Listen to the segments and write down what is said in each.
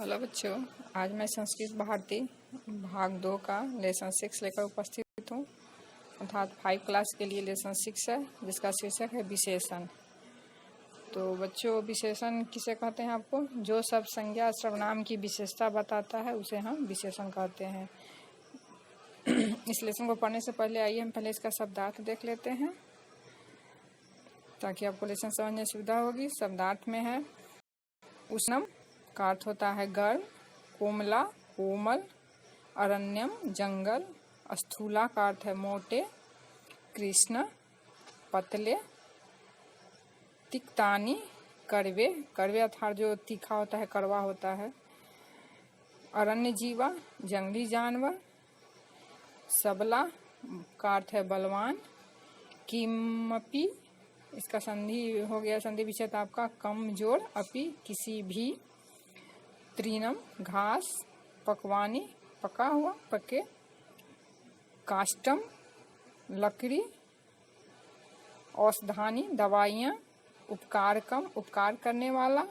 Hello बच्चों, आज मैं संस्कृत भारती भाग 2 का लेसन 6 लेकर उपस्थित हूँ। अर्थात 5 क्लास के लिए लेसन 6 है, जिसका शीर्षक है विशेषण। तो बच्चों, विशेषण किसे कहते हैं? आपको जो शब्द संज्ञा सर्वनाम की विशेषता बताता है उसे हम विशेषण कहते हैं। इस लेसन को पढ़ने से पहले आइए हम पहले इसका शब्दार्थ देख लेते हैं, ताकि आपको लेसन समझने सुविधा होगी। शब्दार्थ में है उष्णम का अर्थ होता है गर्म, कोमला कोमल, अरण्यम जंगल, स्थूला का अर्थ है मोटे, कृष्ण पतले, तिक्तानी कड़वे, कड़वे अर्थात जो तीखा होता है, कड़वा होता है, अरण्य जीवा जंगली जानवर, सबला का अर्थ है बलवान, किमपि इसका संधि हो गया, संधि विच्छेद आपका कमजोर, अपि किसी भी, त्रिनम घास, पकवानी पका हुआ पके, काष्टम लकड़ी, औषधानी दवाइयाँ, उपकारकम उपकार करने वाला,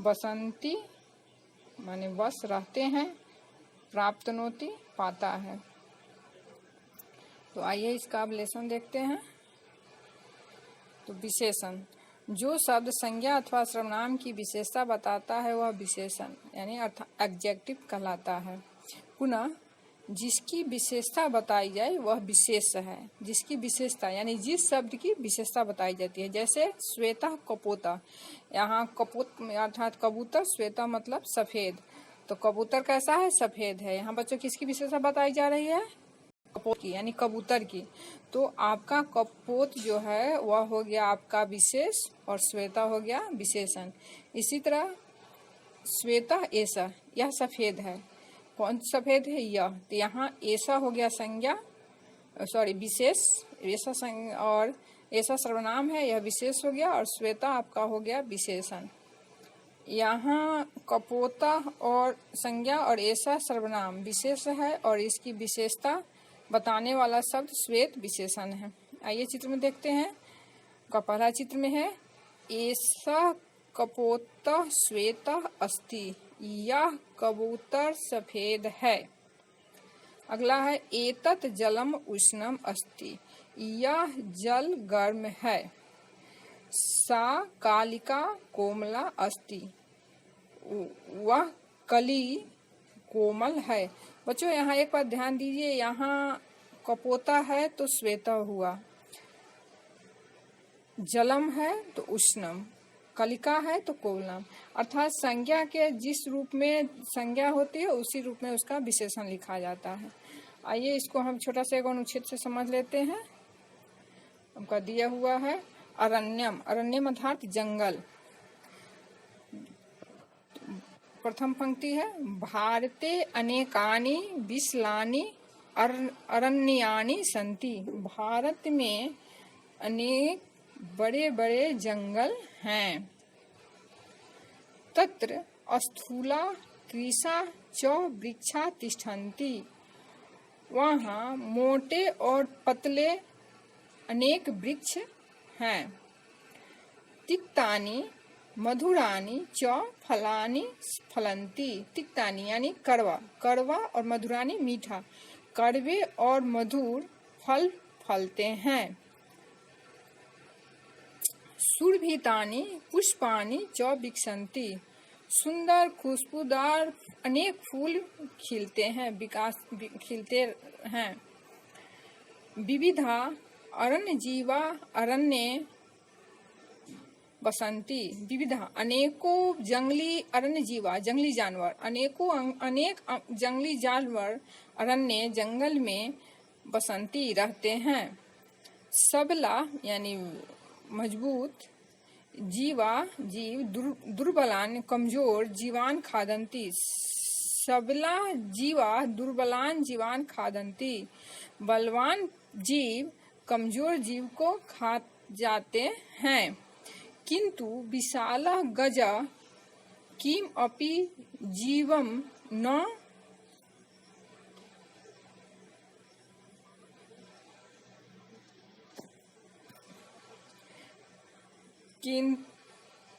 बसंती माने बस रहते हैं, प्राप्तनोति पाता है। तो आइए इसका अब लेसन देखते हैं। तो विशेषण, जो शब्द संज्ञा अथवा सर्वनाम की विशेषता बताता है वह विशेषण यानी अर्थात एडजेक्टिव कहलाता है। पुनः जिसकी विशेषता बताई जाए वह विशेष है। जिसकी विशेषता यानी जिस शब्द की विशेषता बताई जाती है, जैसे श्वेता कपोता, यहाँ कपोत अर्थात कबूतर, श्वेता मतलब सफेद, तो कबूतर कैसा है? सफेद है। यहाँ बच्चों किसकी विशेषता बताई जा रही है? कपोत की यानी कबूतर की। तो आपका कपोत जो है वह हो गया आपका विशेष और श्वेता हो गया विशेषण। इसी तरह श्वेता ऐसा, यह सफेद है। कौन सफेद है? यह। तो यहाँ ऐसा हो गया संज्ञा, विशेष, ऐसा संज्ञा, और ऐसा सर्वनाम है, यह विशेष हो गया, और श्वेता आपका हो गया विशेषण। यहाँ कपोता और संज्ञा और ऐसा सर्वनाम विशेष है, और इसकी विशेषता बताने वाला शब्द श्वेत विशेषण है। आइए चित्र में देखते हैं। का पहला चित्र में है ऐसा कपोत श्वेत अस्ति, यह कबूतर सफेद है। अगला है एतत् जलम उष्णम अस्ति, यह जल गर्म है। सा कालिका कोमला अस्ति, वह कली कोमल है। बच्चों यहाँ एक बात ध्यान दीजिए, यहाँ कपोता है तो श्वेता हुआ, जलम है तो उष्णम, कलिका है तो कोमलम, अर्थात संज्ञा के जिस रूप में संज्ञा होती है उसी रूप में उसका विशेषण लिखा जाता है। आइए इसको हम छोटा सा एक अनुच्छेद से समझ लेते हैं। हमका दिया हुआ है अरण्यम, अरण्यम अर्थात जंगल। प्रथम पंक्ति है भारते अनेकानि विशालानि अरण्यानि सन्ति, भारत में अनेक बड़े बड़े जंगल हैं। तत्र स्थूला कृशा च वृक्षा तिष्ठन्ति, वहाँ मोटे और पतले अनेक वृक्ष हैं। तिक्तानि मधुरानी च फलानी फलंती, तिक्तानी यानी कड़वा, कड़वा और मधुरानी मीठा, कड़वे और मधुर फल फलते हैं। सुरभितानि पुष्पानि च विकसन्ति, सुंदर खुशबूदार अनेक फूल खिलते हैं। विविधा अरण्य जीवा अरण्य बसंती, विविधा अनेकों जंगली अरण्य जीवा जंगली जानवर, अनेक जंगली जानवर अरण्य जंगल में बसंती रहते हैं। सबला यानी मजबूत, जीवा जीव, दुर्बलान कमजोर, जीवान खादंती, सबला जीवा दुर्बलान जीवान खादंती, बलवान जीव कमजोर जीव को खा जाते हैं। किंतु विशाला गजा किम अपि जीवम न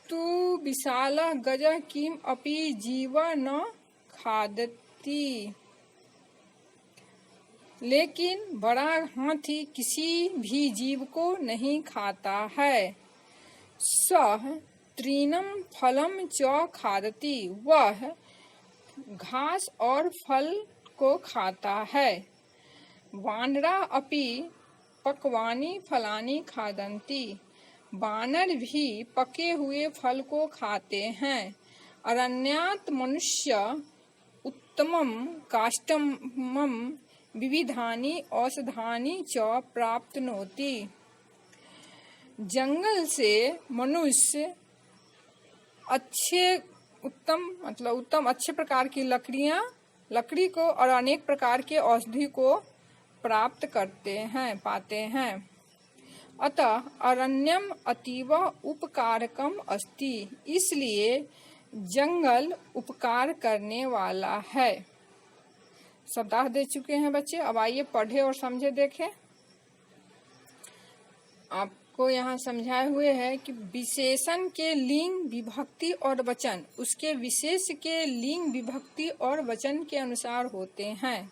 तु विशालः गजः किम अपि जीव न खादति। लेकिन बड़ा हाथी किसी भी जीव को नहीं खाता है। सः तृणं फलं च खादति, वह घास और फल को खाता है। वानरा अपि पक्वानि फलानि खादन्ति, बानर भी पके हुए फल को खाते हैं। अरण्यात् मनुष्य उत्तमं काष्ठमं विविधानि औषधानि च प्राप्नोति। जंगल से मनुष्य उत्तम अच्छे प्रकार की लकड़ी को और अनेक प्रकार के औषधि को प्राप्त पाते हैं। अतः अरण्यम अतीव उपकारकम अस्ति, इसलिए जंगल उपकार करने वाला है। शब्दार्थ दे चुके हैं बच्चे, अब आइए पढ़े और समझे देखें। आपको यहाँ समझाए हुए है कि विशेषण के लिंग विभक्ति और वचन उसके विशेष के लिंग विभक्ति और वचन के अनुसार होते हैं।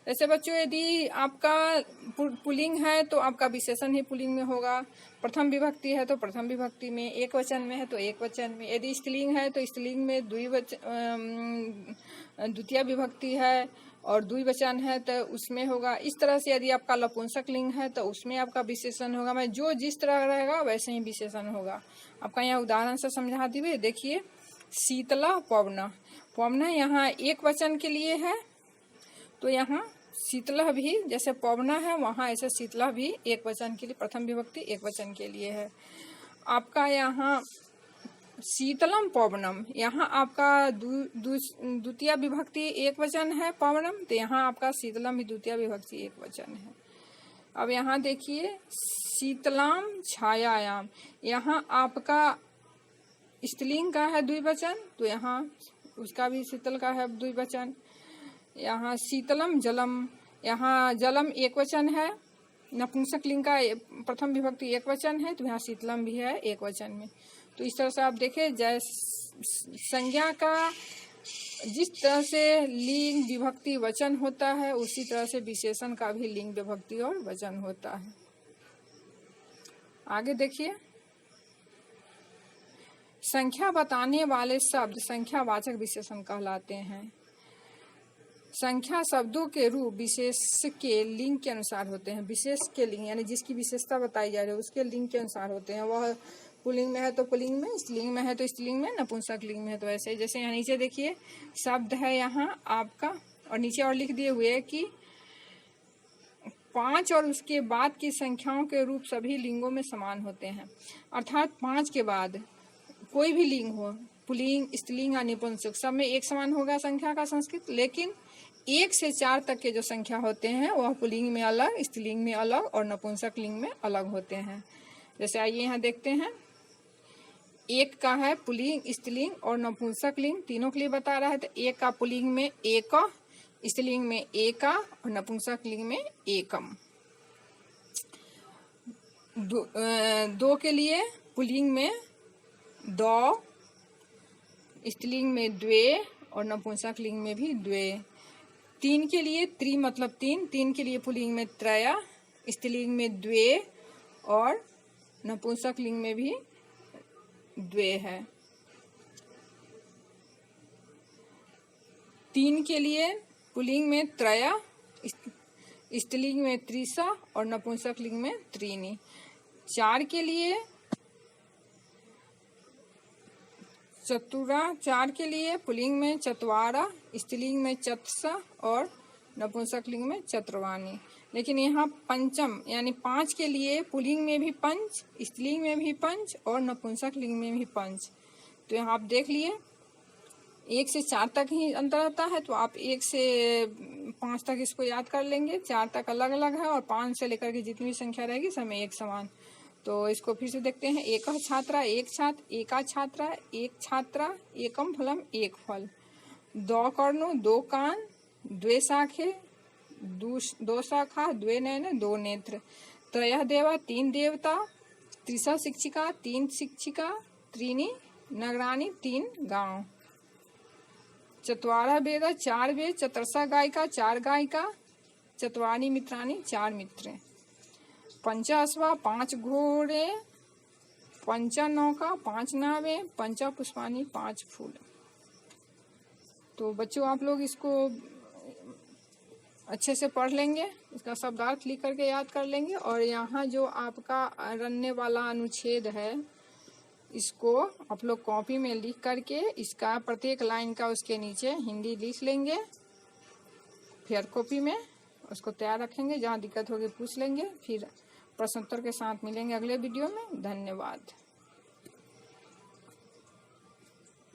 जैसे बच्चों, यदि आपका पुल्लिंग है तो आपका विशेषण ही पुल्लिंग में होगा, प्रथम विभक्ति है तो प्रथम विभक्ति में, एक वचन में है तो एक वचन में, यदि स्त्रीलिंग है तो स्त्रीलिंग में द्वितीय विभक्ति है और द्विवचन है तो उसमें होगा। इस तरह से यदि आपका नपुंसक लिंग है तो उसमें आपका विशेषण होगा। मैं जो जिस तरह रहेगा वैसे ही विशेषण होगा। आपका यहाँ उदाहरण से समझा दी हुई, देखिए शीतला पवन, पवन यहाँ एक वचन के लिए है तो यहाँ शीतला भी जैसे पवन है वहाँ ऐसे शीतला भी एक वचन के लिए, प्रथम विभक्ति एक वचन के लिए है। आपका यहाँ शीतलम पवनम, यहाँ आपका द्वितीय विभक्ति एक वचन है पवनम, तो यहाँ आपका शीतलम भी द्वितीय विभक्ति एक वचन है। अब यहाँ देखिए शीतलाम छायायाम, यहाँ आपका स्त्रीलिंग का है द्विवचन तो यहाँ उसका भी शीतल का है द्विवचन। यहाँ शीतलम जलम, यहाँ जलम एक वचन है, नपुंसक लिंग का प्रथम विभक्ति एक वचन है तो यहाँ शीतलम भी है एक वचन में। तो इस तरह से आप देखें, जैसे संज्ञा का जिस तरह से लिंग विभक्ति वचन होता है उसी तरह से विशेषण का भी लिंग विभक्ति और वचन होता है। आगे देखिए, संख्या बताने वाले शब्द संख्यावाचक विशेषण कहलाते हैं। संख्या शब्दों के रूप विशेष के लिंग के अनुसार होते हैं। विशेष के लिंग यानी जिसकी विशेषता बताई जा रही है उसके लिंग के अनुसार होते हैं। वह पुल्लिंग में है तो पुल्लिंग में, स्त्रीलिंग में है तो स्त्रीलिंग में, नपुंसक लिंग में है तो ऐसे। जैसे यहाँ नीचे देखिए शब्द है यहाँ आपका, और नीचे और लिख दिए हुए है कि 5 और उसके बाद की संख्याओं के रूप सभी लिंगों में समान होते हैं। अर्थात 5 के बाद कोई भी लिंग हो, पुल्लिंग, स्त्रीलिंग या नपुंसक, सब में एक समान होगा संख्या का संस्कृत। लेकिन 1 से 4 तक के जो संख्या होते हैं वह पुल्लिंग में अलग, स्त्रीलिंग में अलग और नपुंसक लिंग में अलग होते हैं। जैसे आइए यहाँ देखते हैं, 1 का है पुल्लिंग, स्त्रीलिंग और नपुंसक लिंग तीनों के लिए बता रहा है। तो 1 का पुल्लिंग में एक, स्त्रीलिंग में एका और नपुंसक लिंग में एकम। 2 के लिए पुल्लिंग में दो, स्त्रीलिंग में द्वे और नपुंसक लिंग में भी द्वे। 3 के लिए त्रि मतलब 3 के लिए पुल्लिंग में त्रय, स्त्रीलिंग में द्वे और नपुंसक लिंग में भी द्वे है। 3 के लिए पुल्लिंग में त्रय, स्त्रीलिंग में त्रिशा और नपुंसक लिंग में त्रीणि। 4 के लिए चतुरा, 4 के लिए पुल्लिंग में चत्वारा, स्त्रीलिंग में चतसा और नपुंसक लिंग में चतुर्वाणी। लेकिन यहाँ पंचम यानी 5 के लिए पुल्लिंग में भी पंच, स्त्रीलिंग में भी पंच और नपुंसक लिंग में भी पंच। तो यहाँ आप देख लिए 1 से 4 तक ही अंतर रहता है, तो आप 1 से 5 तक इसको याद कर लेंगे। 4 तक अलग अलग है और 5 से लेकर के जितनी भी संख्या रहेगी सब में एक समान। तो इसको फिर से देखते हैं, एक छात्रा एक छात्र, एका छात्रा एक छात्रा, एकम फलम एक फल, 2 कर्णो 2 कान, द्वे शाखे 2 शाखा, द्वे नयन 2 नेत्र, त्रयः देवा 3 देवता, त्रिशा शिक्षिका 3 शिक्षिका, त्रीणि नगराणि 3 गांव। चत्वारः वेद 4 वेद। चतुर्षा गायिका 4 गायिका। चत्वारि मित्राणि 4 मित्र। पंच अश्वा 5 घोड़े। पंच नौका 5 नावें। पंच पुष्पाणि 5 फूल। तो बच्चों आप लोग इसको अच्छे से पढ़ लेंगे, इसका शब्दार्थ लिख करके याद कर लेंगे। और यहाँ जो आपका रनने वाला अनुच्छेद है इसको आप लोग कॉपी में लिख करके इसका प्रत्येक लाइन का उसके नीचे हिंदी लिख लेंगे, फेयर कॉपी में उसको तैयार रखेंगे। जहाँ दिक्कत होगी पूछ लेंगे। फिर प्रश्नोत्तर के साथ मिलेंगे अगले वीडियो में। धन्यवाद।